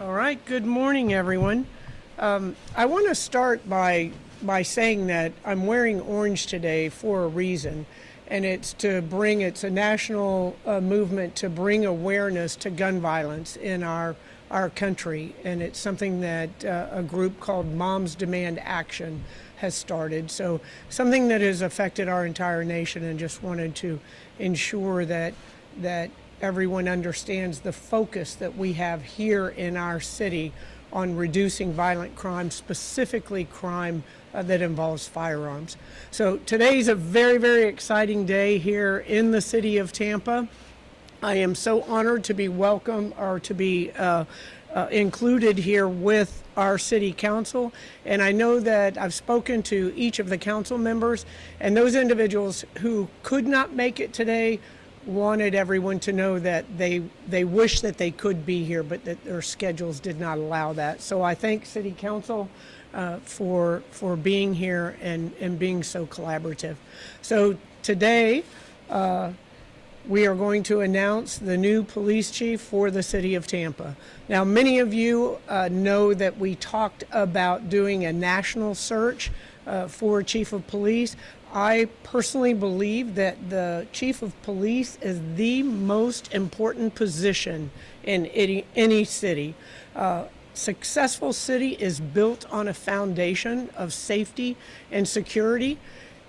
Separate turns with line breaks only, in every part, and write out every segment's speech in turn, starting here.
All right, good morning, everyone. I want to start by saying that I'm wearing orange today for a reason, and it's a national movement to bring awareness to gun violence in our country, and it's something that a group called Moms Demand Action has started. So something that has affected our entire nation, and just wanted to ensure that everyone understands the focus that we have here in our city on reducing violent crime, specifically crime that involves firearms. So today's a very, very exciting day here in the city of Tampa. I am so honored to be included here with our city council, and I know that I've spoken to each of the council members, and those individuals who could not make it today wanted everyone to know that they wish that they could be here, but that their schedules did not allow that. So I thank City Council for being here and being so collaborative. So today we are going to announce the new police chief for the city of Tampa. Now, many of you know that we talked about doing a national search for chief of police. I personally believe that the chief of police is the most important position in any city. Successful city is built on a foundation of safety and security,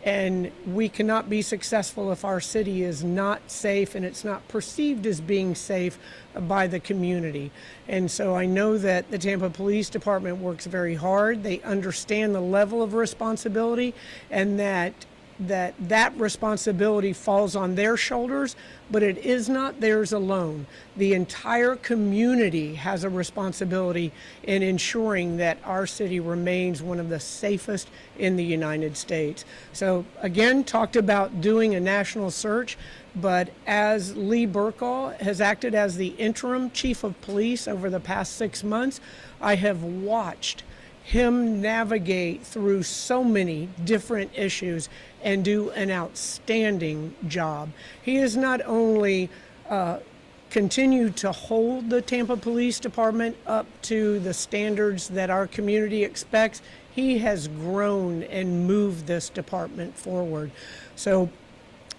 and we cannot be successful if our city is not safe and it's not perceived as being safe by the community. And so I know that the Tampa Police Department works very hard. They understand the level of responsibility, and that responsibility falls on their shoulders, but it is not theirs alone. The entire community has a responsibility in ensuring that our city remains one of the safest in the United States. So again, talked about doing a national search, but as Lee Bercaw has acted as the interim chief of police over the past 6 months, I have watched him navigate through so many different issues and do an outstanding job. He has not only continued to hold the Tampa Police Department up to the standards that our community expects, he has grown and moved this department forward. So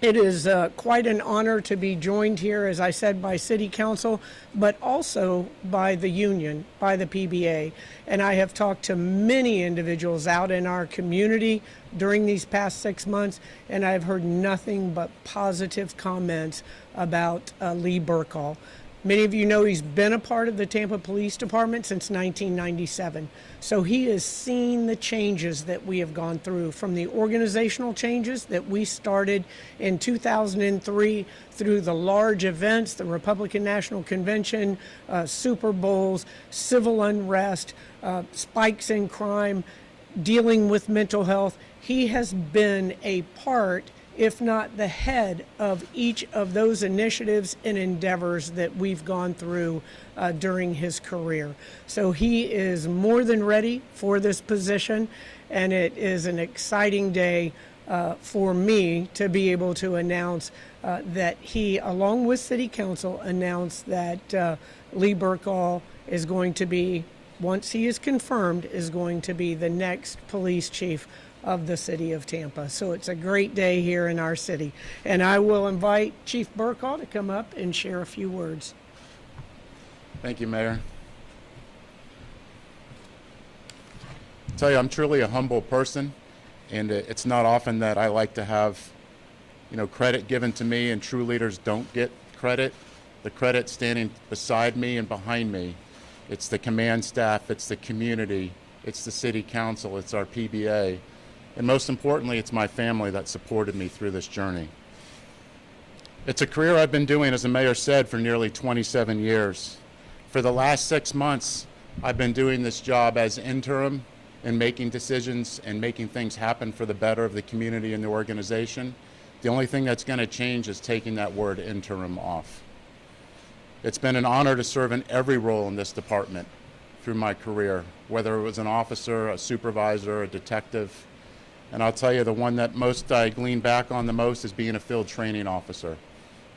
it is quite an honor to be joined here, as I said, by City Council, but also by the union, by the PBA. And I have talked to many individuals out in our community during these past 6 months, and I've heard nothing but positive comments about Lee Bercaw. Many of you know he's been a part of the Tampa Police Department since 1997. So he has seen the changes that we have gone through, from the organizational changes that we started in 2003 through the large events, the Republican National Convention, Super Bowls, civil unrest, spikes in crime, dealing with mental health. He has been a part, if not the head, of each of those initiatives and endeavors that we've gone through during his career. So he is more than ready for this position, and it is an exciting day for me to be able to announce that he, along with City Council, announced that Lee Bercaw is going to be, once he is confirmed, is going to be the next police chief of the city of Tampa. So it's a great day here in our city. And I will invite Chief Bercaw to come up and share a few words.
Thank you, Mayor. I tell you, I'm truly a humble person, and it's not often that I like to have, credit given to me, and true leaders don't get credit. The credit standing beside me and behind me. It's the command staff, it's the community, it's the city council, it's our PBA. And most importantly, it's my family that supported me through this journey. It's a career I've been doing, as the mayor said, for nearly 27 years. For the last 6 months, I've been doing this job as interim and making decisions and making things happen for the better of the community and the organization. The only thing that's going to change is taking that word interim off. It's been an honor to serve in every role in this department through my career, whether it was an officer, a supervisor, a detective. And I'll tell you, the one that I glean back on the most is being a field training officer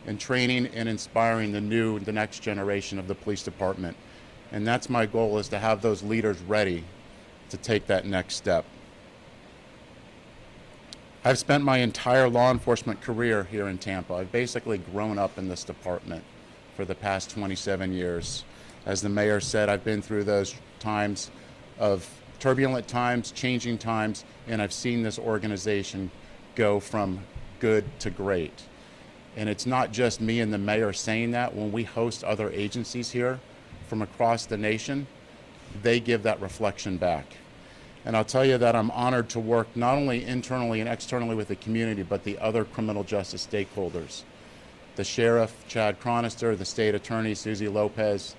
and training and inspiring the next generation of the police department. And that's my goal, is to have those leaders ready to take that next step. I've spent my entire law enforcement career here in Tampa. I've basically grown up in this department for the past 27 years. As the mayor said, I've been through those times of turbulent times, changing times, and I've seen this organization go from good to great. And it's not just me and the mayor saying that. When we host other agencies here from across the nation, they give that reflection back. And I'll tell you that I'm honored to work not only internally and externally with the community, but the other criminal justice stakeholders. The sheriff, Chad Cronister, the state attorney, Susie Lopez,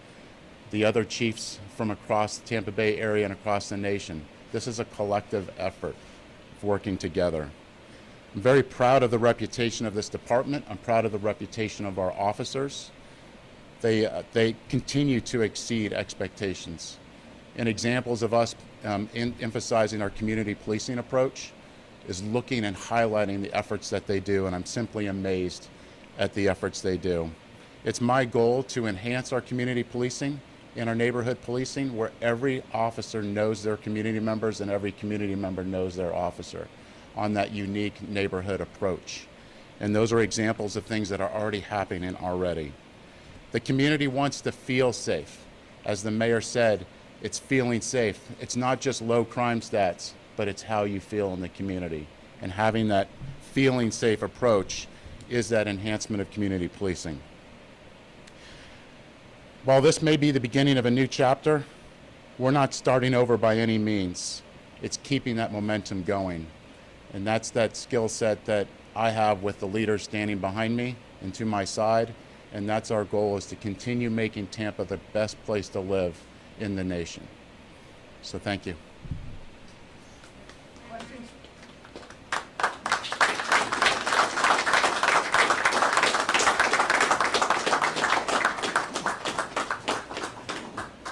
the other chiefs from across the Tampa Bay area and across the nation. This is a collective effort of working together. I'm very proud of the reputation of this department. I'm proud of the reputation of our officers. They continue to exceed expectations. And examples of us emphasizing our community policing approach is looking and highlighting the efforts that they do, and I'm simply amazed at the efforts they do. It's my goal to enhance our community policing and our neighborhood policing, where every officer knows their community members and every community member knows their officer, on that unique neighborhood approach. And those are examples of things that are already happening already. The community wants to feel safe. As the mayor said, it's feeling safe. It's not just low crime stats, but it's how you feel in the community. And having that feeling safe approach is that enhancement of community policing. While this may be the beginning of a new chapter, we're not starting over by any means. It's keeping that momentum going. And that's that skill set that I have with the leaders standing behind me and to my side. And that's our goal, is to continue making Tampa the best place to live in the nation. So thank you.
Questions?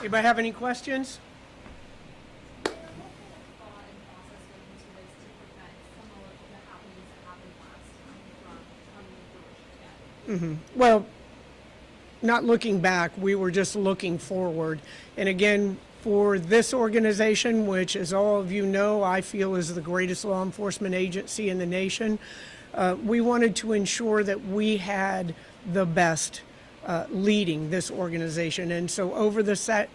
Anybody have any questions? Well, not looking back, we were just looking forward. And again, for this organization, which, as all of you know, I feel is the greatest law enforcement agency in the nation, we wanted to ensure that we had the best leading this organization. And so over the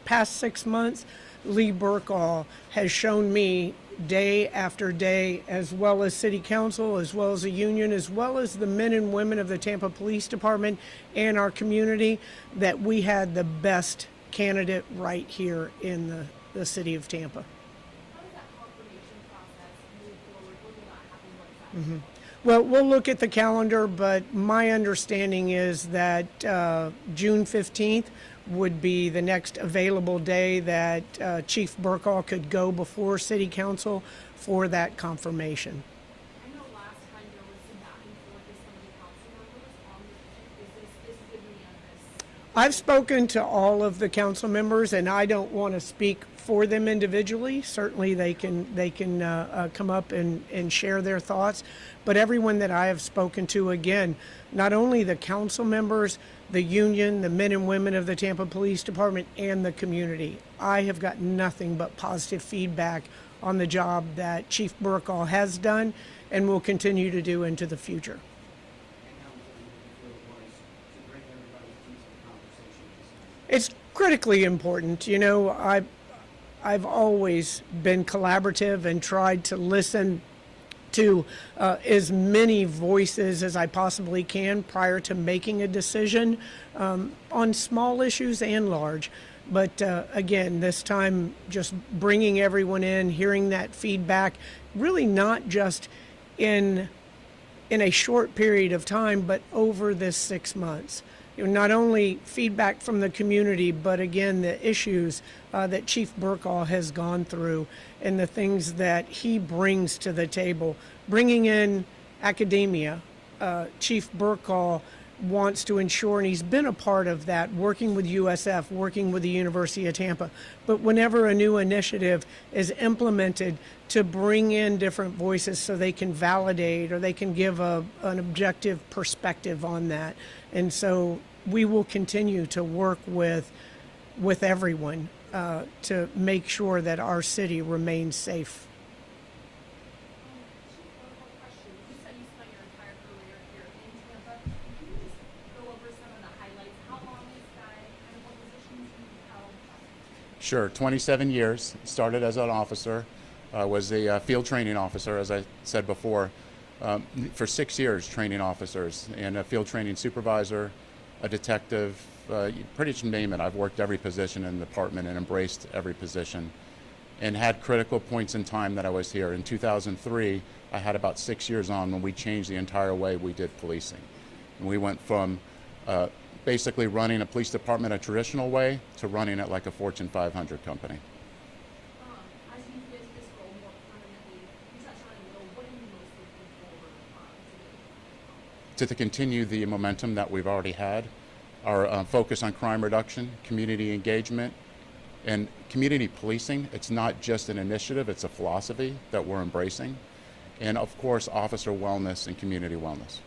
past 6 months, Lee Bercaw has shown me day after day, as well as city council, as well as the union, as well as the men and women of the Tampa Police Department and our community, that we had the best candidate right here in the city of Tampa.
How does that confirmation process move forward? What will that happen? What does that
Well, we'll look at the calendar, but my understanding is that June 15th would be the next available day that Chief Bercaw could go before City Council for that confirmation.
I know last time there was some back and forth with some of the council members on the issue. This is giving me on this.
I've spoken to all of the council members, and I don't want to speak for them individually. Certainly they can come up and share their thoughts. But everyone that I have spoken to, again, not only the council members, the union, the men and women of the Tampa Police Department, and the community, I have got nothing but positive feedback on the job that Chief Bercaw has done and will continue to do into the future. It's critically important. You know, I've always been collaborative and tried to listen to as many voices as I possibly can prior to making a decision on small issues and large. But again, this time just bringing everyone in, hearing that feedback, really not just in a short period of time, but over this 6 months. You know, not only feedback from the community, but again, the issues that Chief Bercaw has gone through and the things that he brings to the table. Bringing in academia, Chief Bercaw wants to ensure, and he's been a part of that, working with USF, working with the University of Tampa. But whenever a new initiative is implemented, to bring in different voices so they can validate or they can give an objective perspective on that. And so we will continue to work with with everyone to make sure that our city remains safe.
Chief, one more question. You said you spent your entire career here in Tampa. Can you just go over some of the highlights? How long is that? Kind of what positions you held?
Sure, 27 years. Started as an officer, was a field training officer, as I said before, for 6 years training officers, and a field training supervisor, a detective, you pretty much name it. I've worked every position in the department and embraced every position, and had critical points in time that I was here. In 2003, I had about 6 years on when we changed the entire way we did policing. And we went from basically running a police department a traditional way to running it like a Fortune 500 company.
As you get this role more permanently, you touched on it a little. What are you most looking forward
To continue the momentum that we've already had, our focus on crime reduction, community engagement, and community policing. It's not just an initiative, it's a philosophy that we're embracing. And of course, officer wellness and community wellness.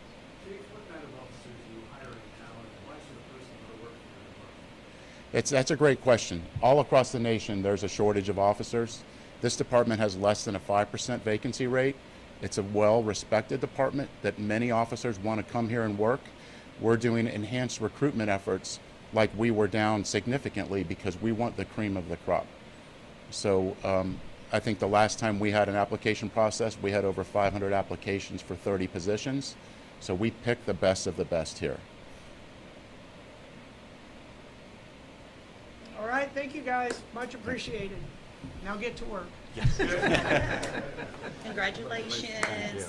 Chief, what kind of officers are you hiring now, and why should a person go to work for your department?
That's a great question. All across the nation, there's a shortage of officers. This department has less than a 5% vacancy rate. It's a well-respected department that many officers want to come here and work. We're doing enhanced recruitment efforts like we were down significantly because we want the cream of the crop. So I think the last time we had an application process, we had over 500 applications for 30 positions. So we picked the best of the best here.
All right, thank you guys. Much appreciated. Now get to work.
Congratulations.